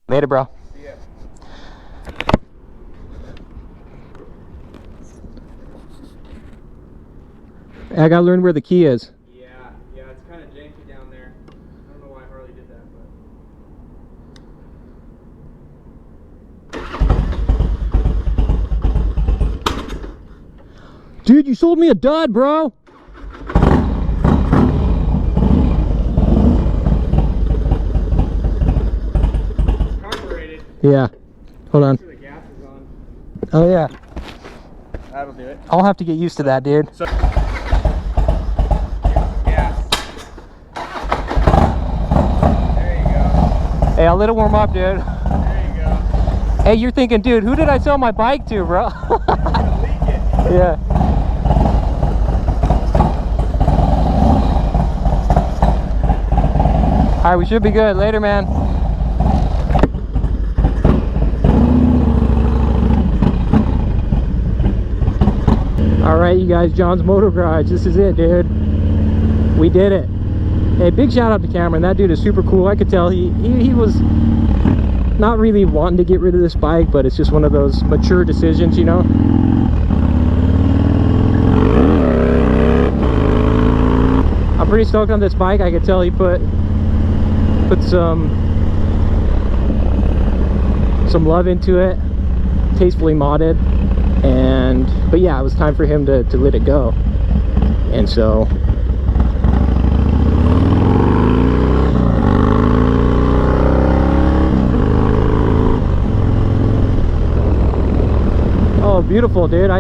Later, bro. See ya. I gotta learn where the key is. Yeah, it's kind of janky down there. I don't know why Harley did that, but... Dude, you sold me a dud, bro. Carbureted. Yeah. Hold on. The gas is on. Oh, yeah. That'll do it. I'll have to get used to that, dude. So, here's some gas. There you go. Hey, I'll let it warm up, dude. There you go. Hey, you're thinking, dude, who did I sell my bike to, bro? You're gonna leak it. Yeah. All right, we should be good. Later, man. All right, you guys, John's Moto Garage. This is it, dude. We did it. Hey, big shout out to Cameron. That dude is super cool. I could tell he was not really wanting to get rid of this bike, but it's just one of those mature decisions, you know. I'm pretty stoked on this bike. I could tell he put some love into it, tastefully modded, but yeah, it was time for him to let it go. And so oh, beautiful, dude.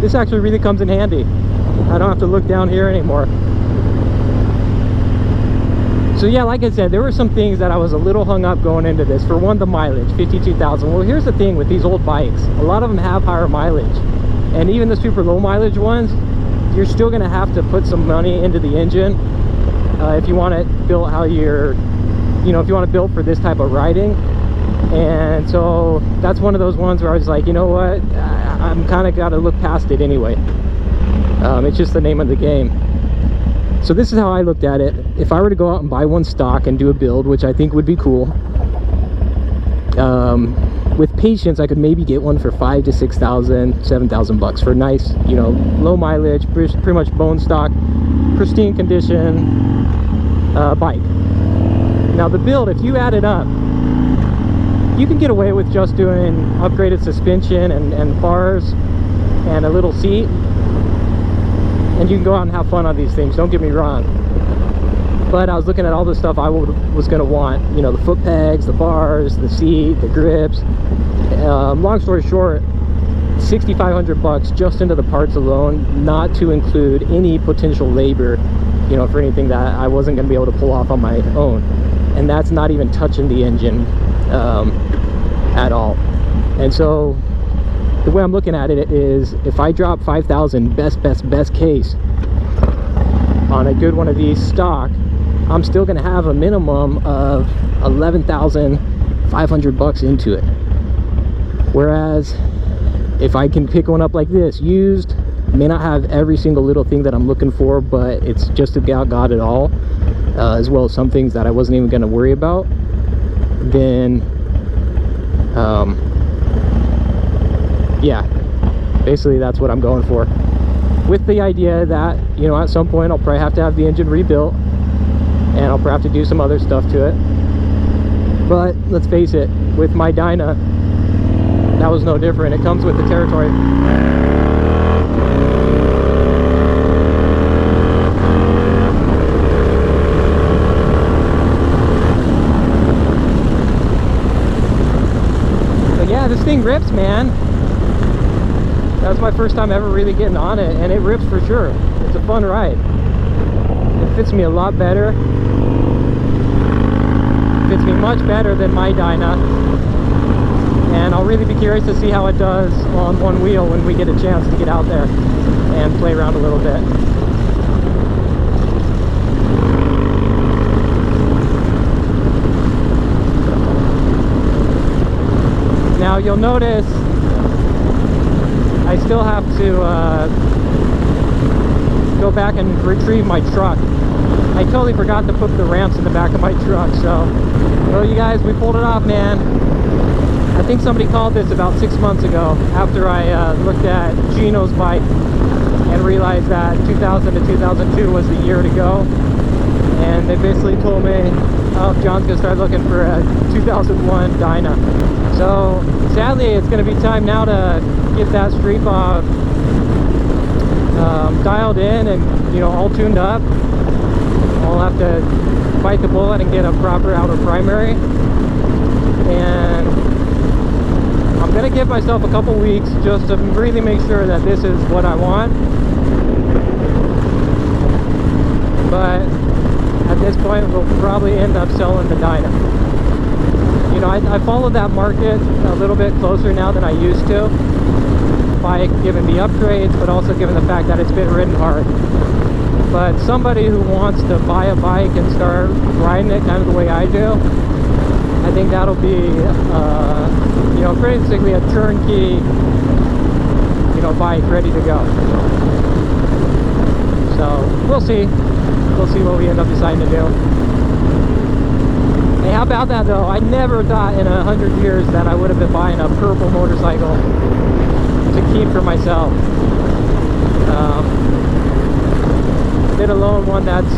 This actually really comes in handy. I don't have to look down here anymore. So yeah, like I said, there were some things that I was a little hung up going into this. For one, the mileage, 52,000. Well, here's the thing with these old bikes. A lot of them have higher mileage. And even the super low mileage ones, you're still going to have to put some money into the engine if you want it built how you're, you know, if you want to build for this type of riding. And so that's one of those ones where I was like, you know what, I'm kind of got to look past it anyway. It's just the name of the game. So this is how I looked at it. If I were to go out and buy one stock and do a build, which I think would be cool, with patience I could maybe get one for 5,000 to 6,000, 7,000 bucks for a nice, you know, low mileage, pretty much bone stock, pristine condition bike. Now the build, if you add it up, you can get away with just doing upgraded suspension and bars and a little seat, and you can go out and have fun on these things, don't get me wrong. But I was looking at all the stuff I was going to want, you know, the foot pegs, the bars, the seat, the grips. Long story short, 6,500 bucks just into the parts alone, not to include any potential labor, you know, for anything that I wasn't going to be able to pull off on my own. And that's not even touching the engine at all. And so the way I'm looking at it is, if I drop 5,000 best case on a good one of these stock, I'm still going to have a minimum of 11,500 bucks into it. Whereas if I can pick one up like this, used, may not have every single little thing that I'm looking for, but it's just about got it all, as well as some things that I wasn't even going to worry about, then yeah, basically that's what I'm going for, with the idea that, you know, at some point I'll probably have to have the engine rebuilt, and I'll probably have to do some other stuff to it. But let's face it, with my Dyna, that was no different. It comes with the territory. But yeah, this thing rips, man. That was my first time ever really getting on it, and it rips for sure. It's a fun ride. It fits me a lot better. It fits me much better than my Dyna. And I'll really be curious to see how it does on one wheel when we get a chance to get out there and play around a little bit. Now you'll notice I still have to go back and retrieve my truck. I totally forgot to put the ramps in the back of my truck. So, well, you guys, we pulled it off, man. I think somebody called this about 6 months ago after I looked at Gino's bike and realized that 2000 to 2002 was the year to go. And they basically told me, oh, John's gonna start looking for a 2001 Dyna. So sadly, it's gonna be time now to get that street bob dialed in and, you know, all tuned up. I'll have to bite the bullet and get a proper outer primary. And I'm gonna give myself a couple weeks just to really make sure that this is what I want. But at this point, we'll probably end up selling the Dyna. You know, I follow that market a little bit closer now than I used to, by giving me upgrades, but also given the fact that it's been ridden hard. But somebody who wants to buy a bike and start riding it kind of the way I do, I think that'll be, you know, basically a turnkey, you know, bike ready to go. So we'll see. We'll see what we end up deciding to do. Hey, how about that though? I never thought in 100 years that I would have been buying a purple motorcycle to keep for myself. Let alone one that's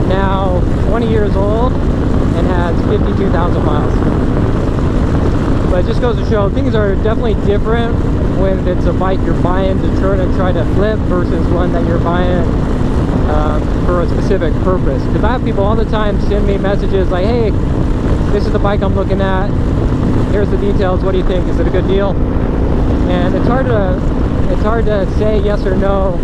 now 20 years old and has 52,000 miles. But it just goes to show things are definitely different when it's a bike you're buying to turn and try to flip versus one that you're buying for a specific purpose. Because I have people all the time send me messages like, hey, this is the bike I'm looking at, here's the details, what do you think, is it a good deal? And it's hard to say yes or no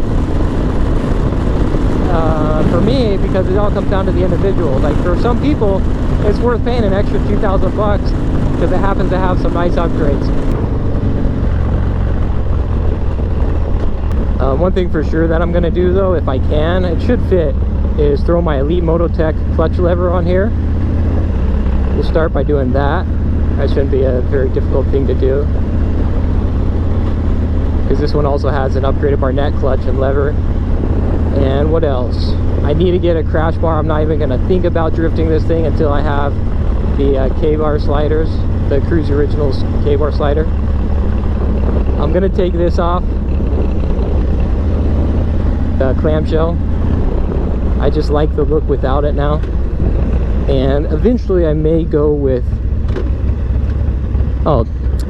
for me, because it all comes down to the individual. Like for some people it's worth paying an extra 2,000 bucks because it happens to have some nice upgrades. One thing for sure that I'm going to do though, if I can, it should fit, is throw my Elite Mototech clutch lever on here. We'll start by doing that. That shouldn't be a very difficult thing to do, because this one also has an upgraded Barnett clutch and lever. And what else? I need to get a crash bar. I'm not even going to think about drifting this thing until I have the K-bar sliders, the Cruise Originals K-bar slider. I'm going to take this off the clamshell. I just like the look without it now, and eventually I may go with, oh,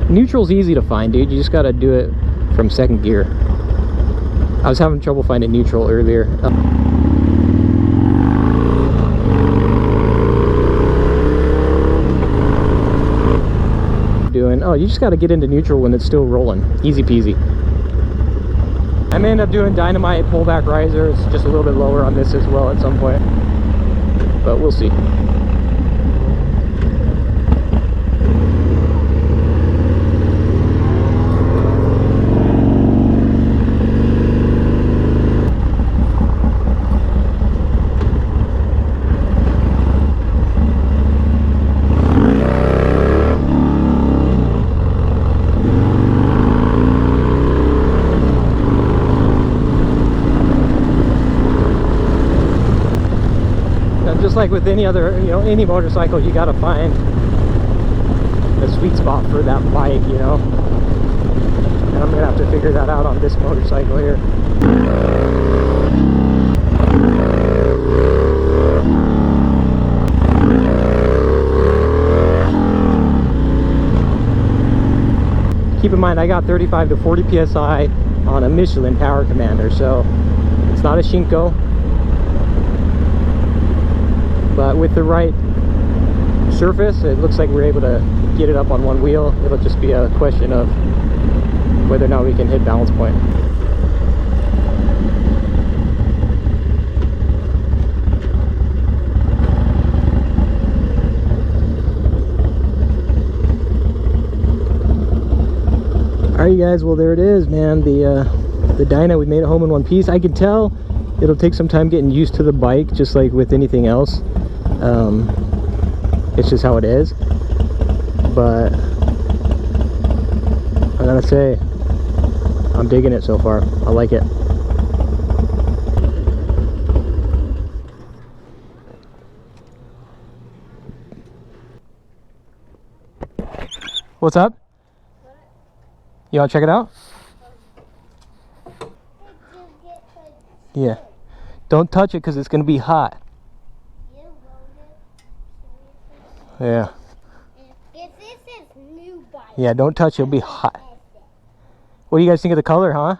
neutral's easy to find, dude. You just got to do it from second gear. I was having trouble finding neutral earlier. Oh, you just got to get into neutral when it's still rolling. Easy peasy. I may end up doing dynamite pullback riser. It's just a little bit lower on this as well at some point, but we'll see. Like with any other, you know, any motorcycle, you gotta find the sweet spot for that bike, you know. And I'm gonna have to figure that out on this motorcycle here. Keep in mind, I got 35 to 40 psi on a Michelin Power Commander, so it's not a Shinko. But with the right surface, it looks like we're able to get it up on one wheel. It'll just be a question of whether or not we can hit balance point. Alright, you guys, well, there it is, man. The Dyna, we made it home in one piece. I can tell it'll take some time getting used to the bike, just like with anything else. It's just how it is, but I gotta say, I'm digging it so far. I like it. What's up? You want to check it out? Yeah. Don't touch it because it's going to be hot. Yeah. Yeah, don't touch it. It'll be hot. What do you guys think of the color, huh?